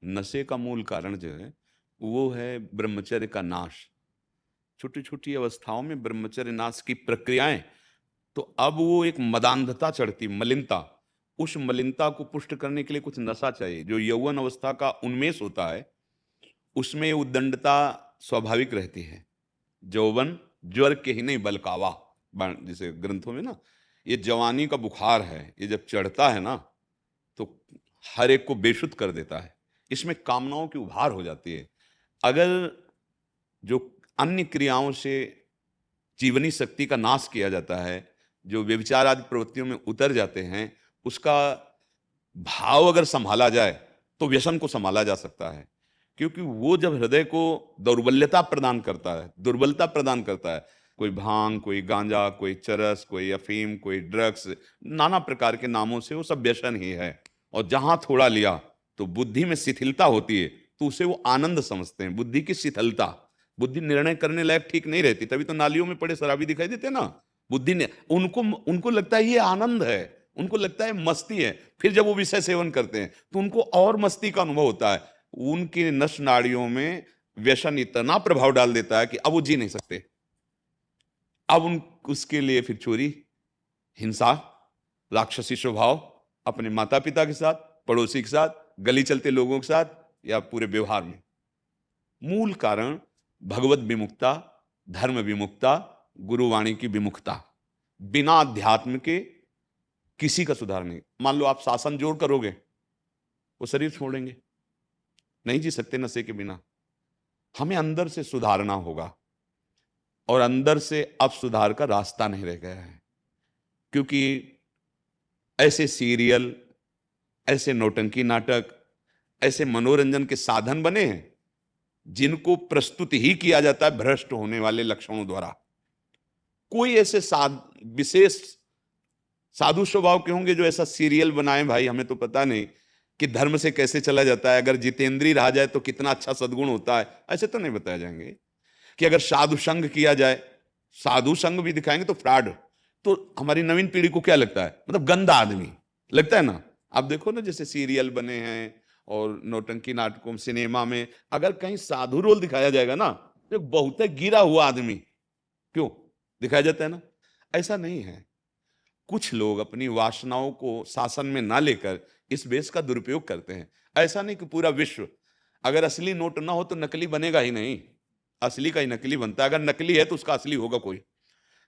नशे का मूल कारण जो है वो है ब्रह्मचर्य का नाश। छोटी छोटी अवस्थाओं में ब्रह्मचर्य नाश की प्रक्रियाएं, तो अब वो एक मदान्धता चढ़ती, मलिनता, उस मलिनता को पुष्ट करने के लिए कुछ नशा चाहिए। जो यौवन अवस्था का उन्मेष होता है उसमें उद्दंडता स्वाभाविक रहती है। यौवन ज्वर के ही नहीं बलकावा, जैसे ग्रंथों में ना, ये जवानी का बुखार है, ये जब चढ़ता है ना तो हर एक को बेशुद्ध कर देता है। इसमें कामनाओं की उभार हो जाती है। अगर जो अन्य क्रियाओं से जीवनी शक्ति का नाश किया जाता है, जो व्यभिचार आदि प्रवृत्तियों में उतर जाते हैं, उसका भाव अगर संभाला जाए तो व्यसन को संभाला जा सकता है। क्योंकि वो जब हृदय को दौर्बल्यता प्रदान करता है, दुर्बलता प्रदान करता है, कोई भांग, कोई गांजा, कोई चरस, कोई अफीम, कोई ड्रग्स, नाना प्रकार के नामों से वो सब व्यसन ही है। और जहां थोड़ा लिया तो बुद्धि में शिथिलता होती है, तो उसे वो आनंद समझते हैं। बुद्धि की शिथिलता, बुद्धि निर्णय करने लायक ठीक नहीं रहती, तभी तो नालियों में पड़े शराबी दिखाई देते हैं ना। बुद्धि ने उनको उनको लगता है ये आनंद है, उनको लगता है मस्ती है। फिर जब वो विषय सेवन करते हैं तो उनको और मस्ती का अनुभव होता है। उनके नस नाड़ियों में व्यसन इतना प्रभाव डाल देता है कि अब वो जी नहीं सकते। अब उन उसके लिए फिर चोरी, हिंसा, राक्षसी स्वभाव, अपने माता पिता के साथ, पड़ोसी के साथ, गली चलते लोगों के साथ, या पूरे व्यवहार में। मूल कारण भगवत विमुक्ता, धर्म विमुक्ता, गुरुवाणी की विमुक्ता। बिना अध्यात्म के किसी का सुधार नहीं। मान लो आप शासन जोड़ करोगे, वो शरीर छोड़ेंगे, नहीं जी सकते नशे के बिना। हमें अंदर से सुधारना होगा, और अंदर से अब सुधार का रास्ता नहीं रह गया है। क्योंकि ऐसे सीरियल, ऐसे नौटंकी नाटक, ऐसे मनोरंजन के साधन बने हैं जिनको प्रस्तुत ही किया जाता है भ्रष्ट होने वाले लक्षणों द्वारा। कोई ऐसे विशेष साधु स्वभाव के होंगे जो ऐसा सीरियल बनाए, भाई हमें तो पता नहीं कि धर्म से कैसे चला जाता है, अगर जितेंद्री रहा जाए तो कितना अच्छा सद्गुण होता है, ऐसे तो नहीं बताए जाएंगे। कि अगर साधु संग किया जाए, साधु संग भी दिखाएंगे तो फ्रॉड। तो हमारी नवीन पीढ़ी को क्या लगता है, मतलब गंदा आदमी लगता है ना। आप देखो ना, जैसे सीरियल बने हैं और नौटंकी नाटकों, सिनेमा में अगर कहीं साधु रोल दिखाया जाएगा ना, तो बहुत गिरा हुआ आदमी क्यों दिखाया जाता है ना। ऐसा नहीं है। कुछ लोग अपनी वासनाओं को शासन में ना लेकर इस वेश का दुरुपयोग करते हैं। ऐसा नहीं कि पूरा विश्व, अगर असली नोट ना हो तो नकली बनेगा ही नहीं, असली का ही नकली बनता है। अगर नकली है तो उसका असली होगा कोई।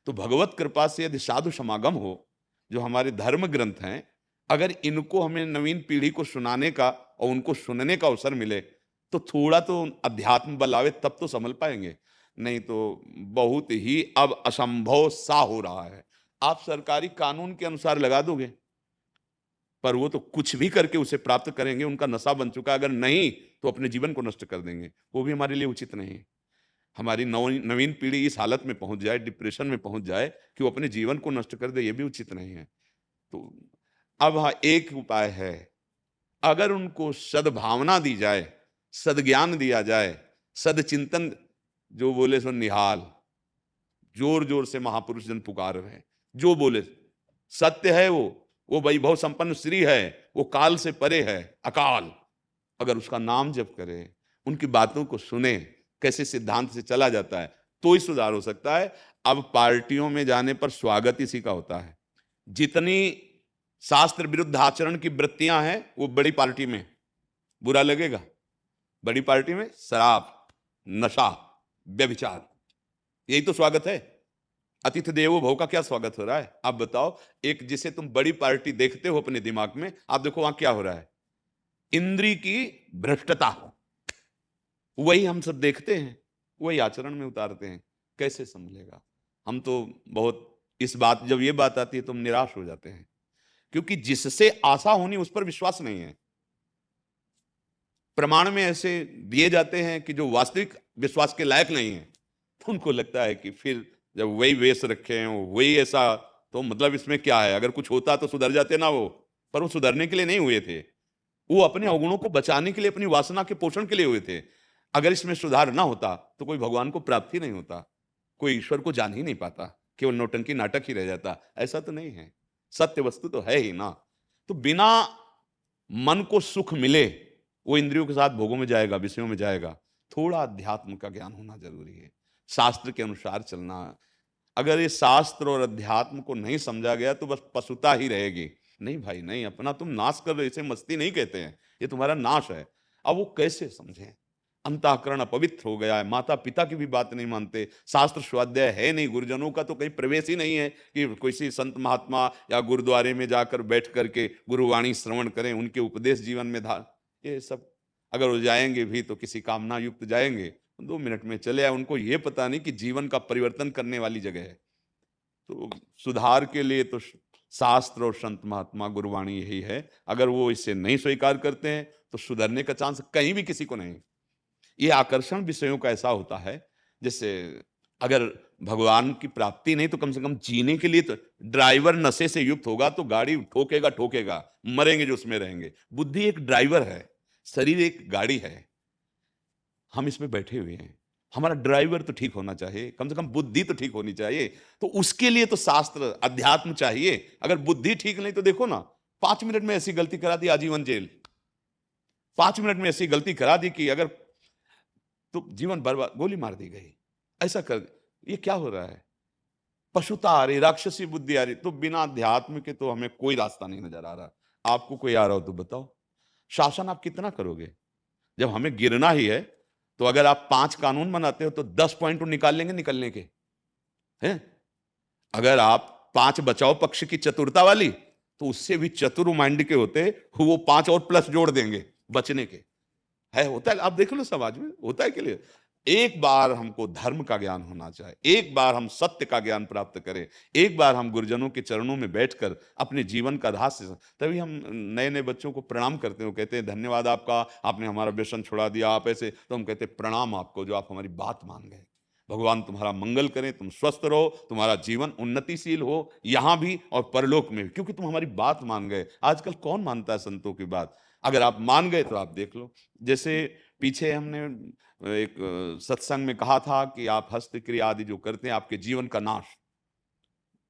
तो भगवत कृपा से यदि साधु समागम हो, जो हमारे धर्म ग्रंथ हैं, अगर इनको हमें नवीन पीढ़ी को सुनाने का और उनको सुनने का अवसर मिले, तो थोड़ा तो अध्यात्म बल आवे, तब तो संभल पाएंगे। नहीं तो बहुत ही अब असंभव सा हो रहा है। आप सरकारी कानून के अनुसार लगा दोगे, पर वो तो कुछ भी करके उसे प्राप्त करेंगे, उनका नशा बन चुका है। अगर नहीं तो अपने जीवन को नष्ट कर देंगे, वो भी हमारे लिए उचित नहीं है। हमारी नवीन पीढ़ी इस हालत में पहुंच जाए, डिप्रेशन में पहुंच जाए कि वो अपने जीवन को नष्ट कर दे, ये भी उचित नहीं है। तो अब हाँ, एक उपाय है। अगर उनको सद्भावना दी जाए, सद्ज्ञान दिया जाए, सदचिंतन, जो बोले सो निहाल, जोर जोर से महापुरुष जन पुकार रहे हैं, जो बोले सत्य है, वो वैभव संपन्न श्री है, वो काल से परे है, अकाल। अगर उसका नाम जप करे, उनकी बातों को सुने, कैसे सिद्धांत से चला जाता है, तो ही सुधार हो सकता है। अब पार्टियों में जाने पर स्वागत इसी का होता है। जितनी शास्त्र विरुद्ध आचरण की वृत्तियां हैं वो बड़ी पार्टी में, बुरा लगेगा। बड़ी पार्टी में शराब, नशा, व्यभिचार, यही तो स्वागत है। अतिथि देवो भव का क्या स्वागत हो रहा है? आप बताओ, एक जिसे तुम बड़ी पार्टी देखते हो अपने दिमाग में, आप देखो वहां क्या हो रहा है। इंद्री की भ्रष्टता, वही हम सब देखते हैं, वही आचरण में उतारते हैं। कैसे संभलेगा? हम तो बहुत, इस बात, जब ये बात आती है तो हम निराश हो जाते हैं, क्योंकि जिससे आशा होनी उस पर विश्वास नहीं है। प्रमाण में ऐसे दिए जाते हैं कि जो वास्तविक विश्वास के लायक नहीं है, तो उनको लगता है कि फिर जब वही वेश रखे हैं, वही ऐसा, तो मतलब इसमें क्या है, अगर कुछ होता तो सुधर जाते ना वो। पर वो सुधरने के लिए नहीं हुए थे, वो अपने अवगुणों को बचाने के लिए, अपनी वासना के पोषण के लिए हुए थे। अगर इसमें सुधार ना होता तो कोई भगवान को प्राप्त ही नहीं होता, कोई ईश्वर को जान ही नहीं पाता, केवल नौटंकी नाटक ही रह जाता। ऐसा तो नहीं है, सत्य वस्तु तो है ही ना। तो बिना मन को सुख मिले वो इंद्रियों के साथ भोगों में जाएगा, विषयों में जाएगा। थोड़ा अध्यात्म का ज्ञान होना ज़रूरी है, शास्त्र के अनुसार चलना। अगर ये शास्त्र और अध्यात्म को नहीं समझा गया तो बस पशुता ही रहेगी। नहीं भाई नहीं, अपना तुम नाश कर रहे हो, इसे मस्ती नहीं कहते हैं, ये तुम्हारा नाश है। अब वो कैसे समझें? अंतःकरण अपवित्र हो गया है, माता-पिता की भी बात नहीं मानते, शास्त्र स्वाध्याय है नहीं, गुरुजनों का तो कहीं प्रवेश ही नहीं है कि किसी संत महात्मा या गुरुद्वारे में जाकर बैठ कर के गुरुवाणी श्रवण करें, उनके उपदेश जीवन में धा ये सब अगर वो जाएँगे भी तो किसी कामना युक्त जाएँगे, 2 मिनट में चले आए, उनको ये पता नहीं कि जीवन का परिवर्तन करने वाली जगह है। तो सुधार के लिए तो शास्त्र और संत महात्मा गुरुवाणी यही है। अगर वो इसे नहीं स्वीकार करते हैं, तो सुधरने का चांस कहीं भी किसी को नहीं। ये आकर्षण विषयों का ऐसा होता है, जैसे अगर भगवान की प्राप्ति नहीं तो कम से कम जीने के लिए तो ड्राइवर नशे से युक्त होगा तो गाड़ी ठोकेगा, ठोकेगा, मरेंगे जो उसमें रहेंगे। बुद्धि एक ड्राइवर है, शरीर एक गाड़ी है। हम इसमें बैठे हुए हैं। हमारा ड्राइवर तो ठीक होना चाहिए, कम से कम बुद्धि तो ठीक होनी चाहिए। तो उसके लिए तो शास्त्र, अध्यात्म चाहिए। अगर बुद्धि ठीक नहीं तो देखो ना, 5 मिनट में ऐसी गलती करा दी, आजीवन जेल। 5 मिनट में ऐसी गलती करा दी कि अगर तो जीवन बर्बाद, गोली मार दी गई। ऐसा कर ये क्या हो रहा है? पशुता आ रही, राक्षसी बुद्धि आ रही। तो बिना अध्यात्म के तो हमें कोई रास्ता नहीं नजर आ रहा। आपको कोई आ रहा हो तो बताओ। शासन आप कितना करोगे? जब हमें गिरना ही है, तो अगर आप 5 कानून बनाते हो तो 10 पॉइंट तो निकाल लेंगे निकलने के, हैं? अगर आप 5 बचाओ पक्ष की चतुरता वाली, तो उससे भी चतुर माइंड के होते, वो 5 और प्लस जोड़ देंगे बचने के। है, होता है, आप देख लो समाज में होता है। के लिए एक बार हमको धर्म का ज्ञान होना चाहिए, एक बार हम सत्य का ज्ञान प्राप्त करें, एक बार हम गुरुजनों के चरणों में बैठकर अपने जीवन का रहस्य, तभी हम नए नए बच्चों को प्रणाम करते हैं। वो कहते हैं धन्यवाद आपका, आपने हमारा व्यसन छुड़ा दिया। आप ऐसे, तो हम कहते हैं प्रणाम आपको जो आप हमारी बात मान गए। भगवान तुम्हारा मंगल करें, तुम स्वस्थ रहो, तुम्हारा जीवन उन्नतिशील हो, यहां भी और परलोक में भी, क्योंकि तुम हमारी बात मान गए। आजकल कौन मानता है संतों की बात? अगर आप मान गए तो आप देख लो। जैसे पीछे हमने एक सत्संग में कहा था कि आप हस्तक्रिया आदि जो करते हैं, आपके जीवन का नाश।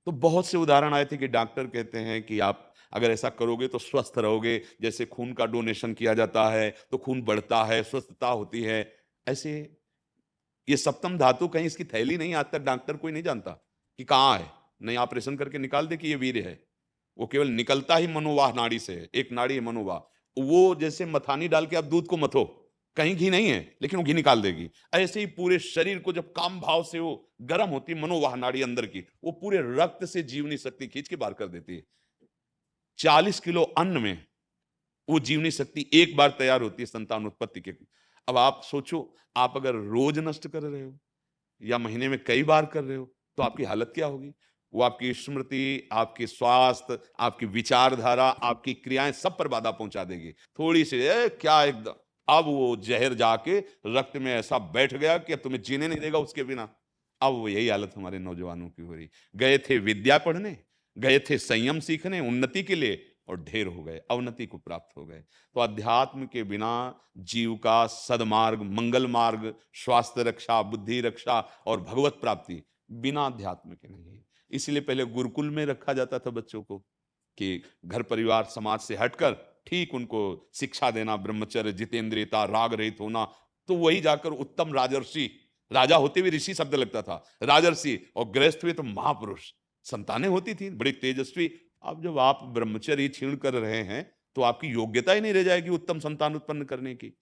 तो बहुत से उदाहरण आए थे कि डॉक्टर कहते हैं कि आप अगर ऐसा करोगे तो स्वस्थ रहोगे। जैसे खून का डोनेशन किया जाता है तो खून बढ़ता है, स्वस्थता होती है। ऐसे ये सप्तम धातु, कहीं इसकी थैली नहीं, आज तक डॉक्टर कोई नहीं जानता कि कहाँ है। नहीं ऑपरेशन करके निकाल दे कि ये वीर्य है। वो केवल निकलता ही मनोवाह नाड़ी से है। एक नाड़ी है मनोवाह, वो जैसे मथानी डाल के आप दूध को मथो, कहीं घी नहीं है लेकिन वो घी निकाल देगी। ऐसे ही पूरे शरीर को जब काम भाव से वो गर्म होती है मनोवाह नाड़ी अंदर की, वो पूरे रक्त से जीवनी शक्ति खींच के बाहर कर देती है। 40 किलो अन्न में वो जीवनी शक्ति एक बार तैयार होती है संतान उत्पत्ति के। अब आप सोचो, आप अगर रोज नष्ट कर रहे हो या महीने में कई बार कर रहे हो, तो आपकी हालत क्या होगी? वो आपकी स्मृति, आपकी स्वास्थ्य, आपकी विचारधारा, आपकी क्रियाएं सब पर बाधा पहुंचा देगी। थोड़ी सी क्या एकदम, अब वो जहर जाके रक्त में ऐसा बैठ गया कि अब तुम्हें जीने नहीं देगा उसके बिना। अब वो यही हालत हमारे नौजवानों की हो रही। गए थे विद्या पढ़ने, गए थे संयम सीखने, उन्नति के लिए, और ढेर हो गए, अवनति को प्राप्त हो गए। तो अध्यात्म के बिना जीव का सदमार्ग, मंगल मार्ग, स्वास्थ्य रक्षा, बुद्धि रक्षा और भगवत प्राप्ति बिना अध्यात्म के नहीं है। इसलिए पहले गुरुकुल में रखा जाता था बच्चों को कि घर परिवार समाज से हटकर ठीक उनको शिक्षा देना, ब्रह्मचर्य, जितेंद्रियता, राग रहित होना। तो वही जाकर उत्तम राजर्षि, राजा होते हुए ऋषि शब्द लगता था, राजर्षि, और गृहस्थ हुए तो महापुरुष, संतानें होती थी बड़ी तेजस्वी। अब जब आप ब्रह्मचर्य छीण कर रहे हैं तो आपकी योग्यता ही नहीं रह जाएगी उत्तम संतान उत्पन्न करने की।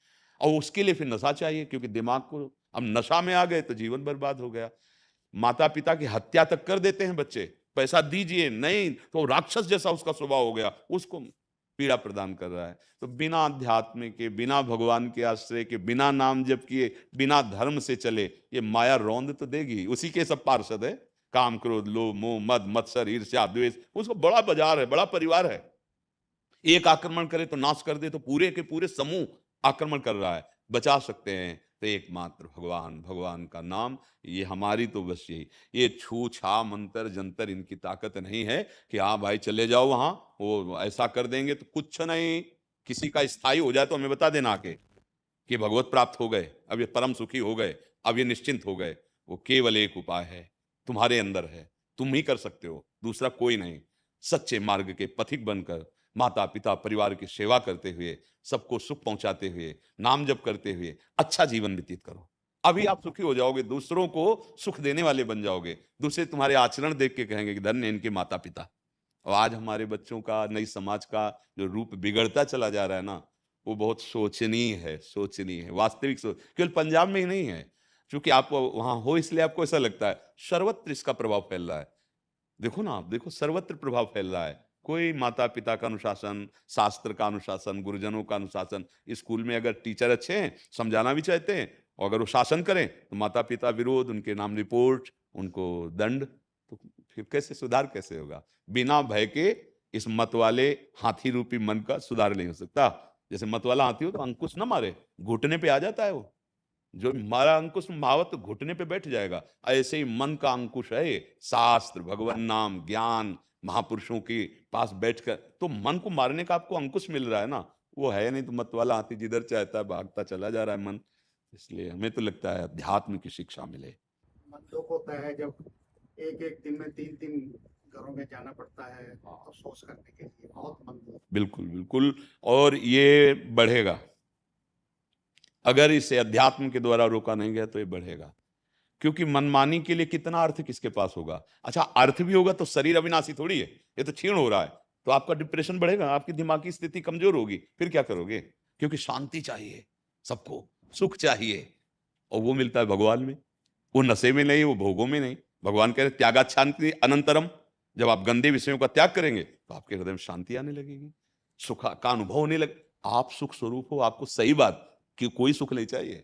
और उसके लिए फिर नशा चाहिए, क्योंकि दिमाग को अब नशा में आ गए तो जीवन बर्बाद हो गया। माता पिता की हत्या तक कर देते हैं बच्चे, पैसा दीजिए नहीं तो राक्षस जैसा उसका स्वभाव हो गया, उसको पीड़ा प्रदान कर रहा है। तो बिना अध्यात्म के, बिना भगवान के आश्रय के, बिना नाम जप किए, बिना धर्म से चले, ये माया रौंद तो देगी। उसी के सब पार्षद है, काम, क्रोध, लोभ, मोह, मद, मत्सर, ईर्ष्या, द्वेष। उसको बड़ा बाजार है, बड़ा परिवार है। एक आक्रमण करे तो नाश कर दे, तो पूरे के पूरे समूह आक्रमण कर रहा है। बचा सकते हैं तो एकमात्र भगवान, भगवान का नाम। ये हमारी तो बस यही, ये छू छा मंत्र जंतर इनकी ताकत नहीं है कि हाँ भाई चले जाओ वहां, वो ऐसा कर देंगे तो कुछ नहीं। किसी का स्थायी हो जाए तो हमें बता देना आके कि भगवत प्राप्त हो गए, अब ये परम सुखी हो गए, अब ये निश्चिंत हो गए। वो केवल एक उपाय है, तुम्हारे अंदर है, तुम ही कर सकते हो, दूसरा कोई नहीं। सच्चे मार्ग के पथिक बनकर माता पिता परिवार की सेवा करते हुए, सबको सुख पहुंचाते हुए, नाम जप करते हुए अच्छा जीवन व्यतीत करो। अभी आप सुखी हो जाओगे, दूसरों को सुख देने वाले बन जाओगे। दूसरे तुम्हारे आचरण देख के कहेंगे कि धन्य इनके माता पिता। और आज हमारे बच्चों का, नई समाज का जो रूप बिगड़ता चला जा रहा है ना, वो बहुत शोचनीय है, शोचनीय है। वास्तविक केवल पंजाब में ही नहीं है, क्योंकि आप वहां हो इसलिए आपको ऐसा लगता है, सर्वत्र इसका प्रभाव फैल रहा है। देखो ना, आप देखो, सर्वत्र प्रभाव फैल रहा है। कोई माता पिता का अनुशासन, शास्त्र का अनुशासन, गुरुजनों का अनुशासन। स्कूल में अगर टीचर अच्छे हैं, समझाना भी चाहते हैं, और अगर वो शासन करें तो माता पिता विरोध, उनके नाम रिपोर्ट, उनको दंड। तो फिर कैसे सुधार कैसे होगा? बिना भय के इस मत वाले हाथी रूपी मन का सुधार नहीं हो सकता। जैसे मत वाला हाथी हो तो अंकुश ना मारे, घुटने पे आ जाता है वो। जो मारा अंकुश मावत घुटने पे बैठ जाएगा। ऐसे ही मन का अंकुश है ये, शास्त्र, भगवान नाम, ज्ञान, महापुरुषों के पास बैठकर। तो मन को मारने का आपको अंकुश मिल रहा है ना, वो है नहीं तो मत वाला हाथी जिधर चाहता है भागता चला जा रहा है मन। इसलिए हमें तो लगता है अध्यात्म की शिक्षा मिले। मन दुख होता है जब एक एक दिन में 3 3 घरों में जाना पड़ता है अफसोस करने के लिए, बहुत मन दुख। बिल्कुल बिल्कुल। और ये बढ़ेगा, अगर इसे अध्यात्म के द्वारा रोका नहीं गया तो ये बढ़ेगा। क्योंकि मनमानी के लिए कितना अर्थ किसके पास होगा? अच्छा, अर्थ भी होगा तो शरीर अविनाशी थोड़ी है, ये तो क्षीण हो रहा है। तो आपका डिप्रेशन बढ़ेगा, आपकी दिमागी स्थिति कमजोर होगी, फिर क्या करोगे? क्योंकि शांति चाहिए सबको, सुख चाहिए, और वो मिलता है भगवान में। वो नशे में नहीं, वो भोगों में नहीं। भगवान कह रहे त्यागाच्छान्ति अनंतरम। जब आप गंदे विषयों का त्याग करेंगे तो आपके हृदय में शांति आने लगेगी, सुख का अनुभव होने लगे। आप सुख स्वरूप हो, आपको सही बात कि कोई सुख नहीं चाहिए।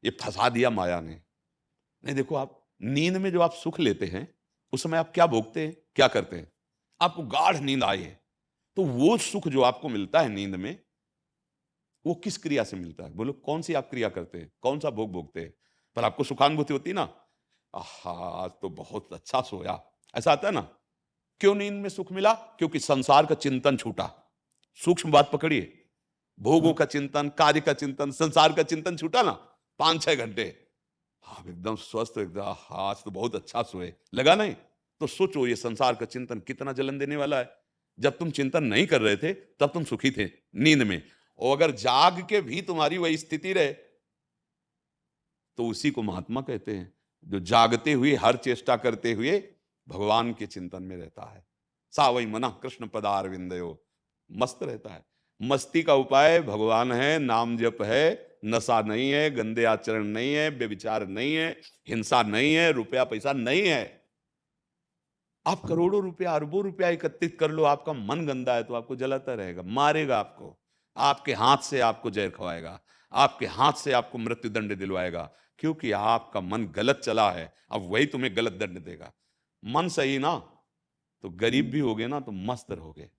ये फंसा दिया माया ने। नहीं, देखो, आप नींद में जो आप सुख लेते हैं, उस समय आप क्या भोगते हैं, क्या करते हैं? आपको गाढ़ नींद आई है, तो वो सुख जो आपको मिलता है नींद में, वो किस क्रिया से मिलता है? बोलो, कौन सी आप क्रिया करते हैं, कौन सा भोग भोगते हैं? पर आपको सुखानुभूति होती है ना, आहा, आज तो बहुत अच्छा सोया, ऐसा आता है ना। क्यों नींद में सुख मिला? क्योंकि संसार का चिंतन छूटा। सूक्ष्म बात पकड़िए, भोगों का चिंतन, कार्य का चिंतन, संसार का चिंतन छूटा ना, 5 6 घंटे आप एकदम स्वस्थ, एकदम आज तो बहुत अच्छा सोए लगा नहीं। तो सोचो, ये संसार का चिंतन कितना जलन देने वाला है। जब तुम चिंतन नहीं कर रहे थे तब तुम सुखी थे नींद में, और अगर जाग के भी तुम्हारी वही स्थिति रहे तो उसी को महात्मा कहते हैं, जो जागते हुए हर चेष्टा करते हुए भगवान के चिंतन में रहता है। सा वही मना कृष्ण पदार विंदयो, मस्त रहता है। मस्ती का उपाय भगवान है, नाम जप है, नशा नहीं है, गंदे आचरण नहीं है, व्यभिचार नहीं है, हिंसा नहीं है, रुपया पैसा नहीं है। आप करोड़ों रुपया, अरबों रुपया एकत्रित कर लो, आपका मन गंदा है तो आपको जलाता रहेगा, मारेगा आपको, आपके हाथ से आपको जहर खवाएगा, आपके हाथ से आपको मृत्यु दंड दिलवाएगा, क्योंकि आपका मन गलत चला है। अब वही तुम्हें गलत दंड देगा। मन सही ना, तो गरीब भी होगे ना तो मस्त रहोगे,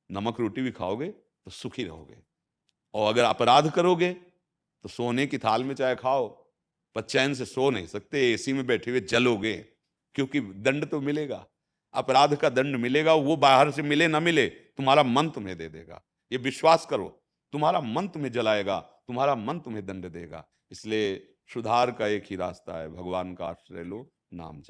नमक रोटी भी खाओगे तो सुखी रहोगे। और अगर अपराध करोगे तो सोने की थाल में चाहे खाओ, पर चैन से सो नहीं सकते, एसी में बैठे हुए जलोगे, क्योंकि दंड तो मिलेगा, अपराध का दंड मिलेगा। वो बाहर से मिले ना मिले, तुम्हारा मन तुम्हें दे देगा। ये विश्वास करो, तुम्हारा मन तुम्हें जलाएगा, तुम्हारा मन तुम्हें दंड देगा। इसलिए सुधार का एक ही रास्ता है, भगवान का आश्रय लो, नाम जप